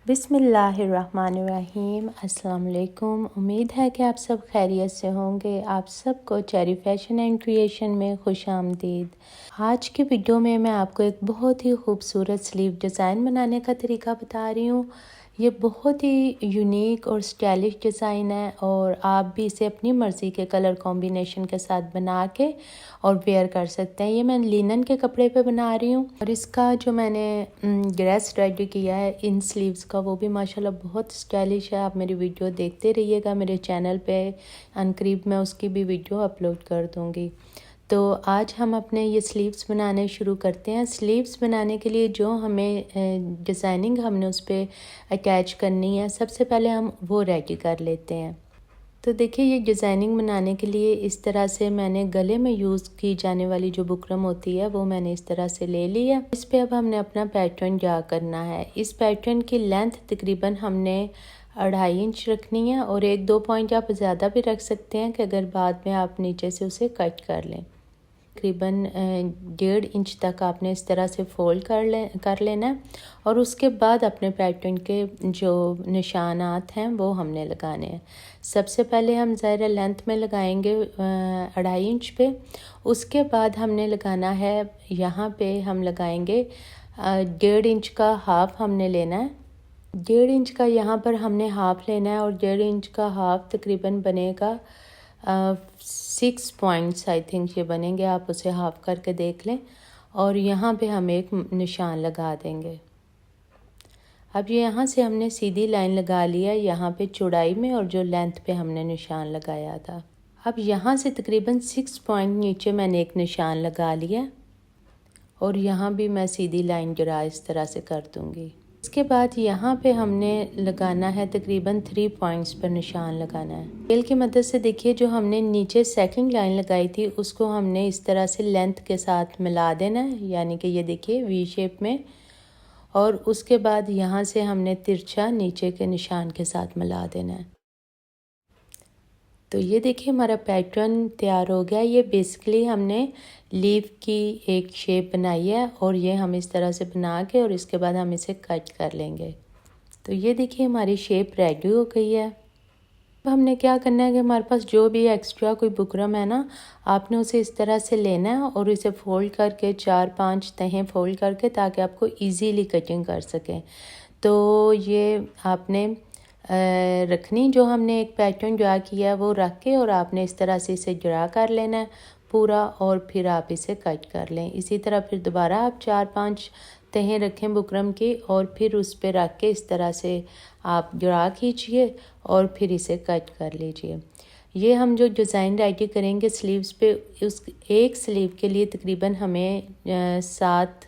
बिस्मिल्लाहिर्रहमानिर्रहीम। अस्सलाम वालेकुम। उम्मीद है कि आप सब खैरियत से होंगे। आप सबको चेरी फैशन एंड क्रिएशन में खुश आमदीद। आज की वीडियो में मैं आपको एक बहुत ही खूबसूरत स्लीव डिज़ाइन बनाने का तरीका बता रही हूँ। ये बहुत ही यूनिक और स्टाइलिश डिज़ाइन है और आप भी इसे अपनी मर्ज़ी के कलर कॉम्बिनेशन के साथ बना के और वेयर कर सकते हैं। ये मैं लिनन के कपड़े पे बना रही हूँ और इसका जो मैंने ड्रेस रेडी किया है इन स्लीव्स का, वो भी माशाल्लाह बहुत स्टाइलिश है। आप मेरी वीडियो देखते रहिएगा मेरे चैनल पे। अनकरीब मैं उसकी भी वीडियो अपलोड कर दूँगी। तो आज हम अपने ये स्लीव्स बनाने शुरू करते हैं। स्लीव्स बनाने के लिए जो हमें डिज़ाइनिंग हमने उस पर अटैच करनी है, सबसे पहले हम वो रेडी कर लेते हैं। तो देखिए, ये डिज़ाइनिंग बनाने के लिए इस तरह से मैंने गले में यूज़ की जाने वाली जो बुकरम होती है वो मैंने इस तरह से ले ली है। इस पे अब हमने अपना पैटर्न ड्रा करना है। इस पैटर्न की लेंथ तकरीबन हमने 2.5 इंच रखनी है और 1-2 पॉइंट आप ज़्यादा भी रख सकते हैं कि अगर बाद में आप नीचे से उसे कट कर लें। तकरीबन 1.5 इंच तक आपने इस तरह से फोल्ड कर लेना है और उसके बाद अपने पैटर्न के जो निशानात हैं वो हमने लगाने हैं। सबसे पहले हम ज़ाहिर लेंथ में लगाएंगे 2.5 इंच पे। उसके बाद हमने लगाना है, यहाँ पे हम लगाएंगे 1.5 इंच का हाफ हमने लेना है। 1.5 इंच का यहाँ पर हमने हाफ लेना है और 1.5 इंच का हाफ तकरीबन बनेगा 6 पॉइंट्स आई थिंक ये बनेंगे। आप उसे हाफ करके देख लें और यहाँ पे हम एक निशान लगा देंगे। अब ये यहाँ से हमने सीधी लाइन लगा लिया यहाँ पे चौड़ाई में और जो लेंथ पे हमने निशान लगाया था। अब यहाँ से तकरीबन 6 पॉइंट नीचे मैंने एक निशान लगा लिया और यहाँ भी मैं सीधी लाइन जरा इस तरह से कर दूँगी। इसके बाद यहाँ पे हमने लगाना है तकरीबन 3 पॉइंट्स पर निशान लगाना है। स्केल की मदद से देखिए, जो हमने नीचे सेकंड लाइन लगाई थी उसको हमने इस तरह से लेंथ के साथ मिला देना है, यानी कि ये देखिए वी शेप में। और उसके बाद यहाँ से हमने तिरछा नीचे के निशान के साथ मिला देना है। तो ये देखिए हमारा पैटर्न तैयार हो गया। ये बेसिकली हमने लीफ की एक शेप बनाई है और ये हम इस तरह से बना के और इसके बाद हम इसे कट कर लेंगे। तो ये देखिए हमारी शेप रेडी हो गई है। अब हमने क्या करना है कि हमारे पास जो भी एक्स्ट्रा कोई बुकरम है ना, आपने उसे इस तरह से लेना है और इसे फोल्ड करके 4-5 तहें फोल्ड करके, ताकि आपको इजीली कटिंग कर सकें। तो ये आपने रखनी, जो हमने एक पैटर्न ड्रा किया है वो रख के और आपने इस तरह से इसे ड्रा कर लेना है पूरा और फिर आप इसे कट कर लें। इसी तरह फिर दोबारा आप 4-5 तहें रखें बुकरम की और फिर उस पर रख के इस तरह से आप ड्रा कीजिए और फिर इसे कट कर लीजिए। ये हम जो डिज़ाइन रेडी करेंगे स्लीव्स पे, उस एक स्लीव के लिए तकरीबन हमें 7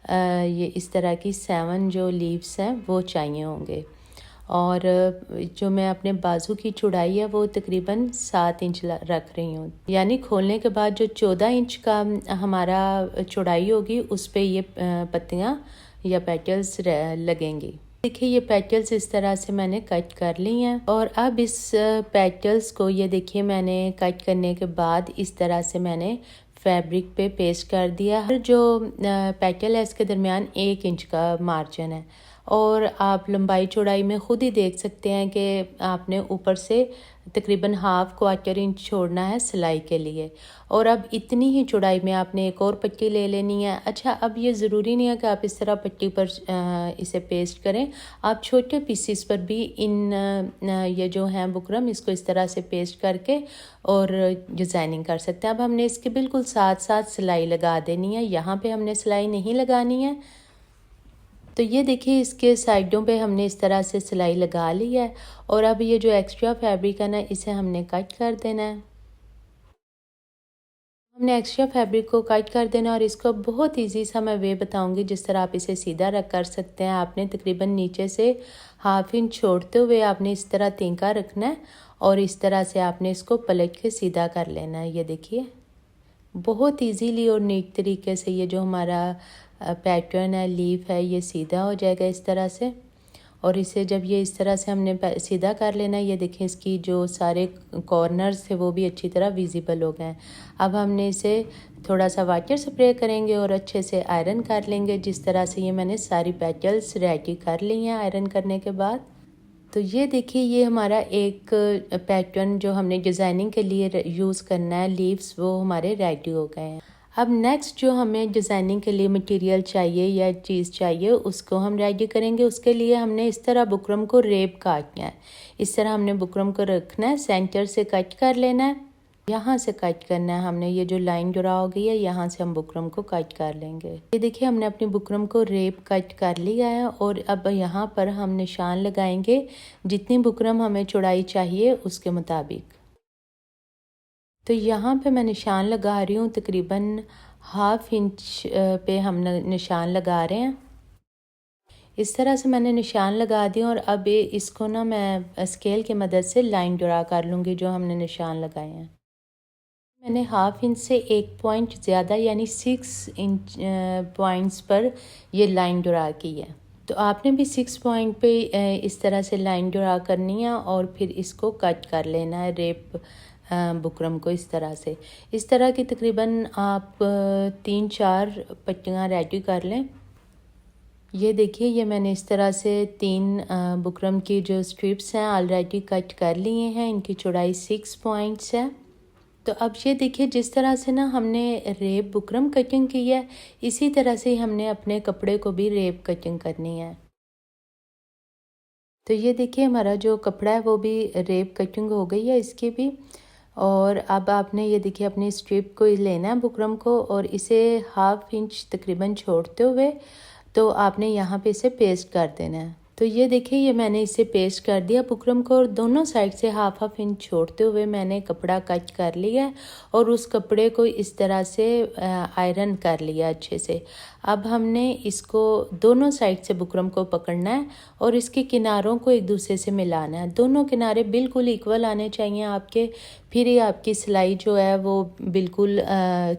ये इस तरह की 7 जो लीव्स हैं वो चाहिए होंगे। और जो मैं अपने बाजू की चौड़ाई है वो तकरीबन 7 इंच रख रही हूँ, यानी खोलने के बाद जो 14 इंच का हमारा चौड़ाई होगी उस पे ये पत्तियाँ या पेटल्स लगेंगी। देखिए ये पेटल्स इस तरह से मैंने कट कर ली हैं और अब इस पेटल्स को, ये देखिए मैंने कट करने के बाद इस तरह से मैंने फैब्रिक पे पेस्ट कर दिया। हर जो पेटल है इसके दरमियान 1 इंच का मार्जिन है और आप लंबाई चौड़ाई में ख़ुद ही देख सकते हैं कि आपने ऊपर से तकरीबन 1/4 इंच छोड़ना है सिलाई के लिए। और अब इतनी ही चौड़ाई में आपने एक और पट्टी ले लेनी है। अच्छा, अब ये ज़रूरी नहीं है कि आप इस तरह पट्टी पर इसे पेस्ट करें। आप छोटे पीसीस पर भी ये जो हैं बुकरम, इसको इस तरह से पेस्ट करके और डिज़ाइनिंग कर सकते हैं। अब हमने इसके बिल्कुल साथ साथ सिलाई लगा देनी है, यहाँ पे हमने सिलाई नहीं लगानी है। तो ये देखिए इसके साइडों पे हमने इस तरह से सिलाई लगा ली है और अब ये जो एक्स्ट्रा फैब्रिक है ना, इसे हमने कट कर देना है। हमने एक्स्ट्रा फैब्रिक को कट कर देना और इसको बहुत इजी सा मैं वे बताऊंगी जिस तरह आप इसे सीधा रख कर सकते हैं। आपने तकरीबन नीचे से 1/2 इंच छोड़ते हुए आपने इस तरह तिनका रखना है और इस तरह से आपने इसको पलट के सीधा कर लेना है। ये देखिए बहुत इजीली और नीट तरीके से ये जो हमारा पैटर्न है, लीफ है, ये सीधा हो जाएगा इस तरह से। और इसे जब ये इस तरह से हमने सीधा कर लेना है, ये देखें इसकी जो सारे कॉर्नर्स थे वो भी अच्छी तरह विजिबल हो गए हैं। अब हमने इसे थोड़ा सा वाटर स्प्रे करेंगे और अच्छे से आयरन कर लेंगे। जिस तरह से ये मैंने सारी पेटल्स रेडी कर ली हैं आयरन करने के बाद। तो ये देखिए ये हमारा एक पैटर्न जो हमने डिज़ाइनिंग के लिए यूज़ करना है लीव्स, वो हमारे रेडी हो गए हैं। अब नेक्स्ट जो हमें डिज़ाइनिंग के लिए मटेरियल चाहिए या चीज़ चाहिए उसको हम रेडी करेंगे। उसके लिए हमने इस तरह बुकरम को रेप काटना है। इस तरह हमने बुकरम को रखना है, सेंटर से कट कर लेना है, यहाँ से कट करना है हमने। ये जो लाइन ड्रा हो गई है यहाँ से हम बुकरम को कट कर लेंगे। ये देखिए हमने अपनी बुकरम को रेप कट कर लिया है और अब यहाँ पर हम निशान लगाएंगे जितनी बुकरम हमें चौड़ाई चाहिए उसके मुताबिक। तो यहाँ पे मैं निशान लगा रही हूँ, तकरीबन 1/2 इंच पे हम निशान लगा रहे हैं। इस तरह से मैंने निशान लगा दिया और अब इसको ना मैं स्केल की मदद से लाइन ड्रा कर लूँगी जो हमने निशान लगाए हैं। मैंने 1/2 इंच से 1 पॉइंट ज़्यादा यानी 6 इंच पॉइंट्स पर ये लाइन ड्रा की है। तो आपने भी 6 पॉइंट पे इस तरह से लाइन ड्रा करनी है और फिर इसको कट कर लेना है रेप बुकरम को इस तरह से। इस तरह की तकरीबन आप 3-4 पट्टियाँ रेडी कर लें। ये देखिए ये मैंने इस तरह से 3 बुकरम की जो स्ट्रिप्स हैं ऑलरेडी कट कर लिए हैं। इनकी चौड़ाई 6 पॉइंट्स है। तो अब ये देखिए जिस तरह से ना हमने रेप बुकरम कटिंग की है, इसी तरह से हमने अपने कपड़े को भी रेप कटिंग करनी है। तो ये देखिए हमारा जो कपड़ा है वो भी रेप कटिंग हो गई है इसकी भी। और अब आपने ये देखिए अपनी स्ट्रिप को लेना है बुकरम को और इसे 1/2 इंच तकरीबन छोड़ते हुए तो आपने यहाँ पे इसे पेस्ट कर देना है। तो ये देखिए ये मैंने इसे पेस्ट कर दिया बुकरम को और दोनों साइड से 1/2 इंच छोड़ते हुए मैंने कपड़ा कट कर लिया है और उस कपड़े को इस तरह से आयरन कर लिया अच्छे से। अब हमने इसको दोनों साइड से बुकरम को पकड़ना है और इसके किनारों को एक दूसरे से मिलाना है। दोनों किनारे बिल्कुल इक्वल आने चाहिए आपके, फिर ही आपकी सिलाई जो है वो बिल्कुल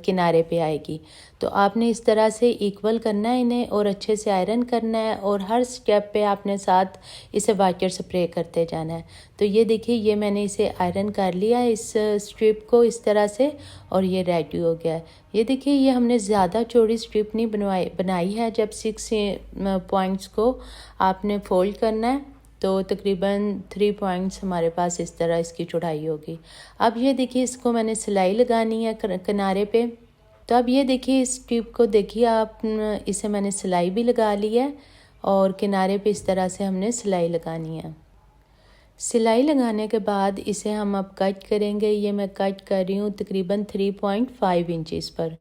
किनारे पे आएगी। तो आपने इस तरह से इक्वल करना है इन्हें और अच्छे से आयरन करना है और हर स्टेप पे आपने साथ इसे वाटर स्प्रे करते जाना है। तो ये देखिए ये मैंने इसे आयरन कर लिया है इस स्ट्रिप को इस तरह से और ये रेडी हो गया है। ये देखिए ये हमने ज़्यादा चौड़ी स्ट्रिप नहीं बनाई है। जब 6 पॉइंट्स को आपने फोल्ड करना है तो तकरीबन 3 पॉइंट्स हमारे पास इस तरह इसकी चौड़ाई होगी। अब ये देखिए इसको मैंने सिलाई लगानी है किनारे पे। तो अब ये देखिए इस स्ट्रिप को देखिए आप, इसे मैंने सिलाई भी लगा ली है और किनारे पे इस तरह से हमने सिलाई लगानी है। सिलाई लगाने के बाद इसे हम अब कट करेंगे। ये मैं कट कर रही हूँ तकरीबन 3.5 इंचज़ पर।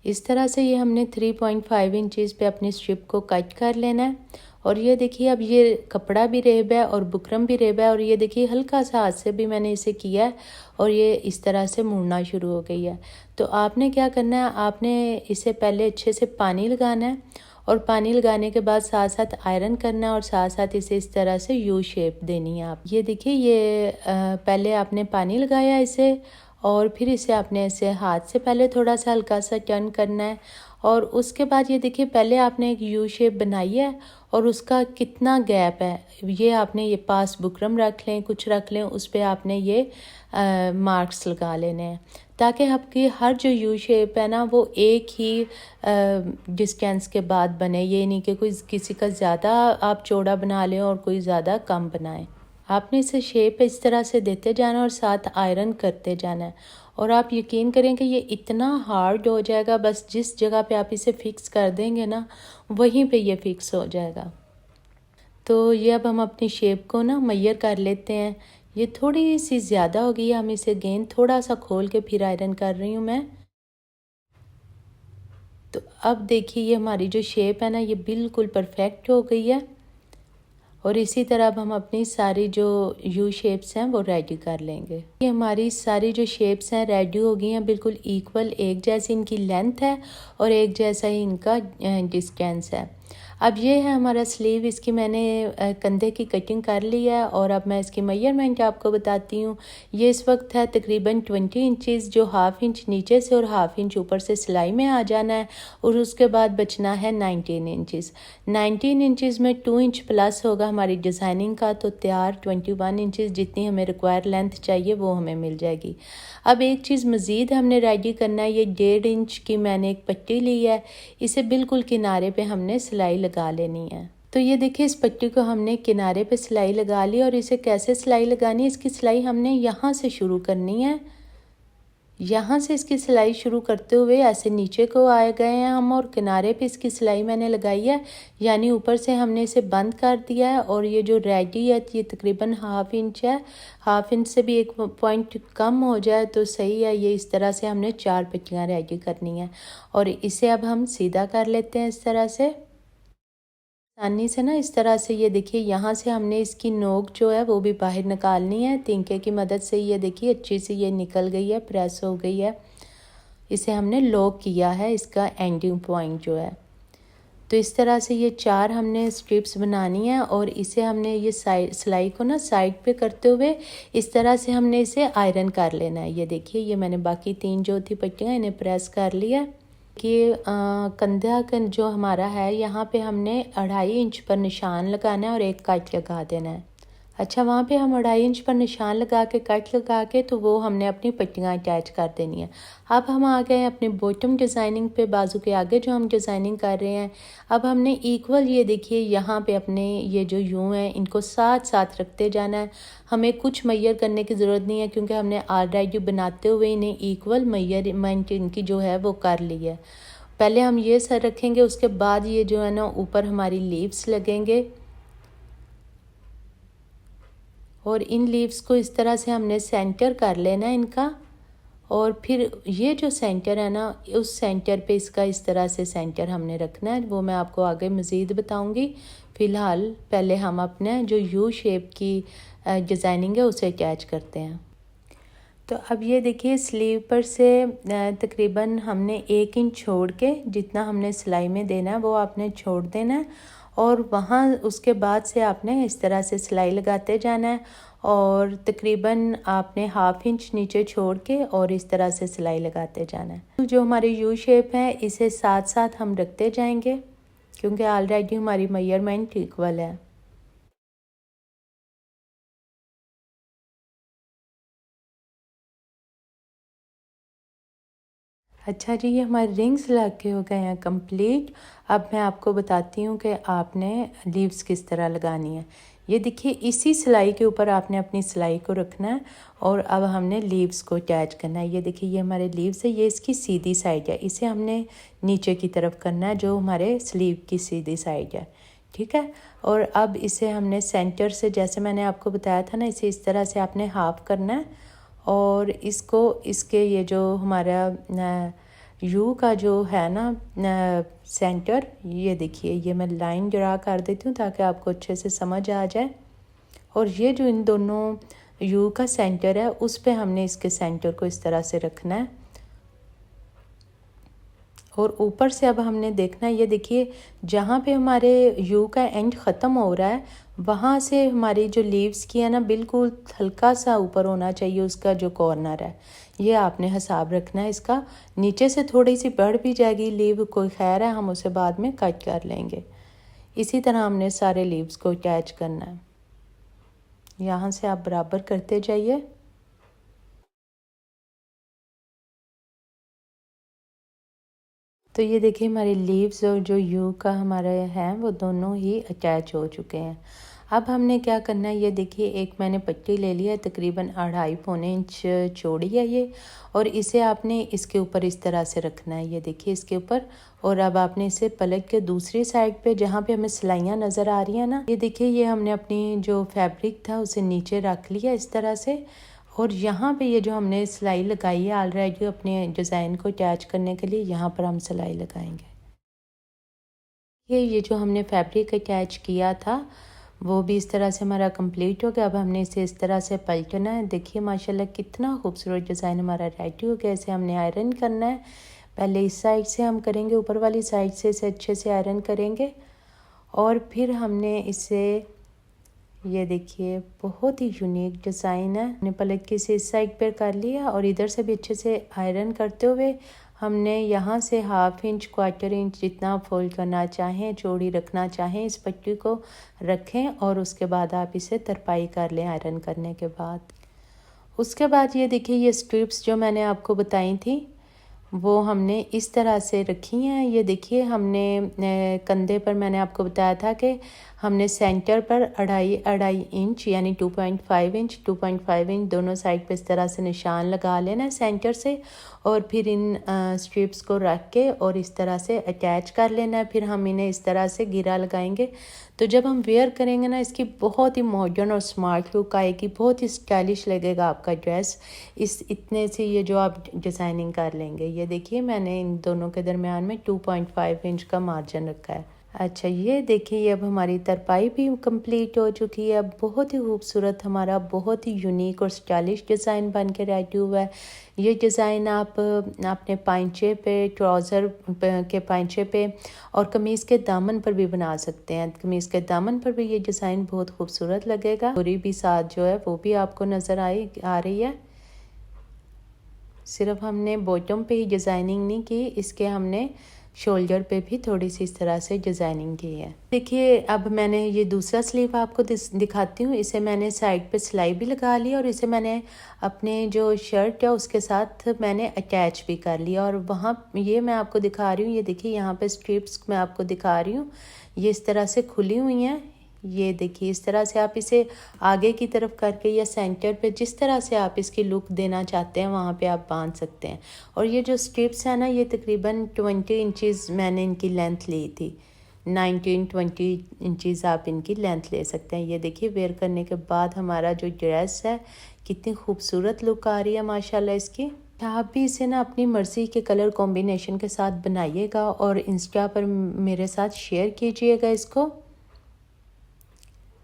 इस तरह से ये हमने 3.5 इंचज़ पे अपनी स्ट्रिप को कट कर लेना है। और ये देखिए अब ये कपड़ा भी रेब है और बुकरम भी रेब है और ये देखिए हल्का सा हाथ से भी मैंने इसे किया है और ये इस तरह से मुड़ना शुरू हो गई है। तो आपने क्या करना है, आपने इसे पहले अच्छे से पानी लगाना है और पानी लगाने के बाद साथ साथ आयरन करना है और साथ साथ इसे इस तरह से यू शेप देनी है आप। ये देखिए ये पहले आपने पानी लगाया इसे और फिर इसे आपने ऐसे हाथ से पहले थोड़ा सा हल्का सा टर्न करना है और उसके बाद ये देखिए पहले आपने एक यू शेप बनाई है और उसका कितना गैप है ये आपने ये पास बुकरम रख लें, कुछ रख लें, उस पर आपने ये मार्क्स लगा लेने हैं ताकि आपकी हर जो यू शेप है ना वो एक ही डिस्टेंस के बाद बने। ये नहीं कि कोई किसी का ज़्यादा आप चौड़ा बना लें और कोई ज़्यादा कम बनाएं। आपने इसे शेप इस तरह से देते जाना और साथ आयरन करते जाना है और आप यकीन करें कि ये इतना हार्ड हो जाएगा, बस जिस जगह पे आप इसे फिक्स कर देंगे ना वहीं पे ये फिक्स हो जाएगा। तो ये अब हम अपनी शेप को ना मेजर कर लेते हैं। ये थोड़ी सी ज़्यादा हो गई है, हम इसे गेंद थोड़ा सा खोल के फिर आयरन कर रही हूँ मैं। तो अब देखिए ये हमारी जो शेप है ना ये बिल्कुल परफेक्ट हो गई है और इसी तरह अब हम अपनी सारी जो यू शेप्स हैं वो रेडी कर लेंगे। ये हमारी सारी जो शेप्स हैं रेडी हो गई हैं, बिल्कुल इक्वल एक जैसी इनकी लेंथ है और एक जैसा ही इनका डिस्टेंस है। अब ये है हमारा स्लीव, इसकी मैंने कंधे की कटिंग कर ली है और अब मैं इसकी मेजरमेंट आपको बताती हूँ। ये इस वक्त है तकरीबन 20 इंचज़, जो हाफ़ इंच नीचे से और हाफ़ इंच ऊपर से सिलाई में आ जाना है और उसके बाद बचना है 19 इंचज़। 19 इंचज़ में 2 इंच प्लस होगा हमारी डिज़ाइनिंग का, तो तैयार 21 इंचज़ जितनी हमें रिक्वायर लेंथ चाहिए वो हमें मिल जाएगी। अब एक चीज़ मज़ीद हमने रेडी करना है, ये 1.5 इंच की मैंने एक पट्टी ली है, इसे बिल्कुल किनारे पे हमने सिलाई लगा लेनी है। तो ये देखिए इस पट्टी को हमने किनारे पे सिलाई लगा ली और इसे कैसे सिलाई लगानी है, इसकी सिलाई हमने यहाँ से शुरू करनी है। यहाँ से इसकी सिलाई शुरू करते हुए ऐसे नीचे को आए गए हैं हम और किनारे पे इसकी सिलाई मैंने लगाई है, यानी ऊपर से हमने इसे बंद कर दिया है और ये जो रेडी है ये तकरीबन हाफ़ इंच है। हाफ़ इंच से भी एक पॉइंट कम हो जाए तो सही है। ये इस तरह से हमने 4 पट्टियाँ रेडी करनी है और इसे अब हम सीधा कर लेते हैं इस तरह से आसानी से ना। इस तरह से ये देखिए यहाँ से हमने इसकी नोक जो है वो भी बाहर निकालनी है तीनके की मदद से। ये देखिए अच्छी सी ये निकल गई है, प्रेस हो गई है। इसे हमने लॉक किया है, इसका एंडिंग पॉइंट जो है। तो इस तरह से ये 4 हमने स्ट्रिप्स बनानी है और इसे हमने ये साइड सिलाई को ना साइड पे करते हुए इस तरह से हमने इसे आयरन कर लेना है। ये देखिए ये मैंने बाकी 3 जो थी पट्टियाँ इन्हें प्रेस कर लिया कि कंधा का जो हमारा है यहाँ पे हमने 2.5 इंच पर निशान लगाना है और एक कट लगा देना है। अच्छा, वहाँ पे हम 2.5 इंच पर निशान लगा के कट लगा के तो वो हमने अपनी पट्टियाँ अटैच कर देनी है। अब हम आ गए हैं अपने बॉटम डिज़ाइनिंग पे, बाजू के आगे जो हम डिज़ाइनिंग कर रहे हैं। अब हमने इक्वल ये देखिए यहाँ पे अपने ये जो यूँ हैं इनको साथ साथ रखते जाना है। हमें कुछ मैयर करने की ज़रूरत नहीं है क्योंकि हमने ऑलरेडी बनाते हुए इन्हें इक्वल मैयरमेंट इनकी जो है वो कर ली है। पहले हम ये सर रखेंगे, उसके बाद ये जो है ना ऊपर हमारी लीव्स लगेंगे और इन लीव्स को इस तरह से हमने सेंटर कर लेना है इनका। और फिर ये जो सेंटर है ना उस सेंटर पे इसका इस तरह से सेंटर हमने रखना है, वो मैं आपको आगे मज़ीद बताऊंगी। फ़िलहाल पहले हम अपने जो यू शेप की डिज़ाइनिंग है उसे अटैच करते हैं। तो अब ये देखिए स्लीव पर से तकरीबन हमने 1 इंच छोड़ के जितना हमने सिलाई में देना है वो आपने छोड़ देना है और वहाँ उसके बाद से आपने इस तरह से सिलाई लगाते जाना है और तकरीबन आपने हाफ़ इंच नीचे छोड़ के और इस तरह से सिलाई लगाते जाना है। तो जो हमारी यू शेप है इसे साथ साथ हम रखते जाएंगे क्योंकि ऑलरेडी हमारी मेजरमेंट इक्वल है। अच्छा जी, ये हमारे रिंग्स लग के हो गए हैं कंप्लीट। अब मैं आपको बताती हूँ कि आपने लीव्स किस तरह लगानी है। ये देखिए इसी सिलाई के ऊपर आपने अपनी सिलाई को रखना है और अब हमने लीव्स को अटैच करना है। ये देखिए ये हमारे लीव्स है, ये इसकी सीधी साइड है, इसे हमने नीचे की तरफ करना है जो हमारे स्लीव की सीधी साइड है, ठीक है। और अब इसे हमने सेंटर से, जैसे मैंने आपको बताया था ना, इसे इस तरह से आपने हाफ करना है और इसको इसके ये जो हमारा यू का जो है ना सेंटर, ये देखिए ये मैं लाइन ड्रा कर देती हूँ ताकि आपको अच्छे से समझ आ जाए। और ये जो इन दोनों यू का सेंटर है उस पे हमने इसके सेंटर को इस तरह से रखना है और ऊपर से अब हमने देखना है, ये देखिए जहाँ पे हमारे यू का एंड ख़त्म हो रहा है वहाँ से हमारी जो लीव्स की है ना बिल्कुल हल्का सा ऊपर होना चाहिए उसका जो कॉर्नर है। ये आपने हिसाब रखना है इसका। नीचे से थोड़ी सी बढ़ भी जाएगी लीव, कोई खैर है, हम उसे बाद में कट कर लेंगे। इसी तरह हमने सारे लीव्स को अटैच करना है। यहाँ से आप बराबर करते जाइए। तो ये देखिए हमारे लीव्स और जो यू का हमारे हैं वो दोनों ही अटैच हो चुके हैं। अब हमने क्या करना है, ये देखिए एक मैंने पट्टी ले लिया है तकरीबन 2.5-पौने इंच चौड़ी है ये, और इसे आपने इसके ऊपर इस तरह से रखना है, ये देखिए इसके ऊपर। और अब आपने इसे पलट के दूसरी साइड पे जहाँ पे हमें सिलाइयाँ नज़र आ रही हैं ना, ये देखिए ये हमने अपनी जो फैब्रिक था उसे नीचे रख लिया इस तरह से। और यहाँ पे ये जो हमने सिलाई लगाई है ऑलरेडी अपने डिज़ाइन को अटैच करने के लिए, यहाँ पर हम सिलाई लगाएंगे। ये जो हमने फैब्रिक अटैच किया था वो भी इस तरह से हमारा कंप्लीट हो गया। अब हमने इसे इस तरह से पलटना है। देखिए माशाल्लाह कितना खूबसूरत डिज़ाइन हमारा रेडी हो गया। इसे हमने आयरन करना है। पहले इस साइड से हम करेंगे, ऊपर वाली साइड से इसे अच्छे से आयरन करेंगे और फिर हमने इसे, ये देखिए बहुत ही यूनिक डिज़ाइन है। हमने पलट के इसे इस साइड पर कर लिया और इधर से भी अच्छे से आयरन करते हुए हमने यहाँ से 1/2 इंच 1/4 इंच जितना फोल्ड करना चाहें, चौड़ी रखना चाहें, इस पट्टी को रखें और उसके बाद आप इसे तरपाई कर लें आयरन करने के बाद। उसके बाद ये देखिए ये स्ट्रिप्स जो मैंने आपको बताई थी वो हमने इस तरह से रखी हैं। ये देखिए हमने कंधे पर मैंने आपको बताया था कि हमने सेंटर पर 2.5 इंच यानी 2.5 इंच दोनों साइड पे इस तरह से निशान लगा लेना है सेंटर से, और फिर इन स्ट्रिप्स को रख के और इस तरह से अटैच कर लेना है। फिर हम इन्हें इस तरह से घेरा लगाएंगे, तो जब हम वेयर करेंगे ना इसकी बहुत ही मॉडर्न और स्मार्ट लुक आएगी, बहुत ही स्टाइलिश लगेगा आपका ड्रेस। इस इतने से ये जो आप डिज़ाइनिंग कर लेंगे। ये देखिए मैंने इन दोनों के दरमियान में 2.5 इंच का मार्जिन रखा है। अच्छा ये देखिए अब हमारी तरपाई भी कंप्लीट हो चुकी है। अब बहुत ही खूबसूरत हमारा बहुत ही यूनिक और स्टाइलिश डिज़ाइन बन के रेडी हुआ है। ये डिज़ाइन आप अपने पाइंचे पे, ट्राउज़र के पाइंचे पे और कमीज़ के दामन पर भी बना सकते हैं। कमीज़ के दामन पर भी ये डिज़ाइन बहुत खूबसूरत लगेगा। पूरी भी साथ जो है वो भी आपको नज़र आ रही है। सिर्फ हमने बॉटम पे ही डिज़ाइनिंग नहीं की, इसके हमने शोल्डर पे भी थोड़ी सी इस तरह से डिज़ाइनिंग की है। देखिए अब मैंने ये दूसरा स्लीव आपको दिखाती हूँ। इसे मैंने साइड पे सिलाई भी लगा ली और इसे मैंने अपने जो शर्ट है उसके साथ मैंने अटैच भी कर लिया, और वहाँ ये मैं आपको दिखा रही हूँ। ये देखिए यहाँ पे स्ट्रिप्स मैं आपको दिखा रही हूँ, ये इस तरह से खुली हुई हैं। ये देखिए इस तरह से आप इसे आगे की तरफ करके या सेंटर पे जिस तरह से आप इसकी लुक देना चाहते हैं वहाँ पे आप बांध सकते हैं। और ये जो स्ट्रिप्स है ना ये तकरीबन 20 इंचेस मैंने इनकी लेंथ ली थी। 19-20 इंचेस आप इनकी लेंथ ले सकते हैं। ये देखिए वेयर करने के बाद हमारा जो ड्रेस है कितनी खूबसूरत लुक आ रही है माशाल्लाह इसकी। आप भी इसे ना अपनी मर्ज़ी के कलर कॉम्बिनेशन के साथ बनाइएगा और इंस्टा पर मेरे साथ शेयर कीजिएगा इसको।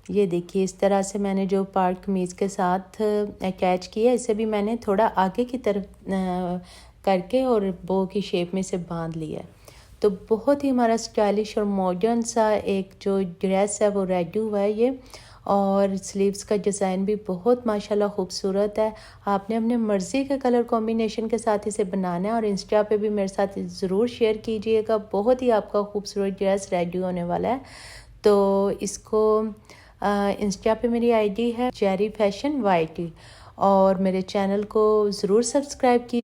ये देखिए इस तरह से मैंने जो पार्ट कमीज़ के साथ अटैच किया इसे भी मैंने थोड़ा आगे की तरफ करके और बो की शेप में से बांध लिया। तो बहुत ही हमारा स्टाइलिश और मॉडर्न सा एक जो ड्रेस है वो रेडी हुआ है ये। और स्लीव्स का डिज़ाइन भी बहुत माशाल्लाह खूबसूरत है। आपने अपने मर्ज़ी के कलर कॉम्बिनेशन के साथ इसे बनाना है और इंस्टा पे भी मेरे साथ ज़रूर शेयर कीजिएगा। बहुत ही आपका खूबसूरत ड्रेस रेडी होने वाला है। तो इसको इंस्टा पे मेरी आईडी है चेरी फैशन YT, और मेरे चैनल को ज़रूर सब्सक्राइब कीजिए।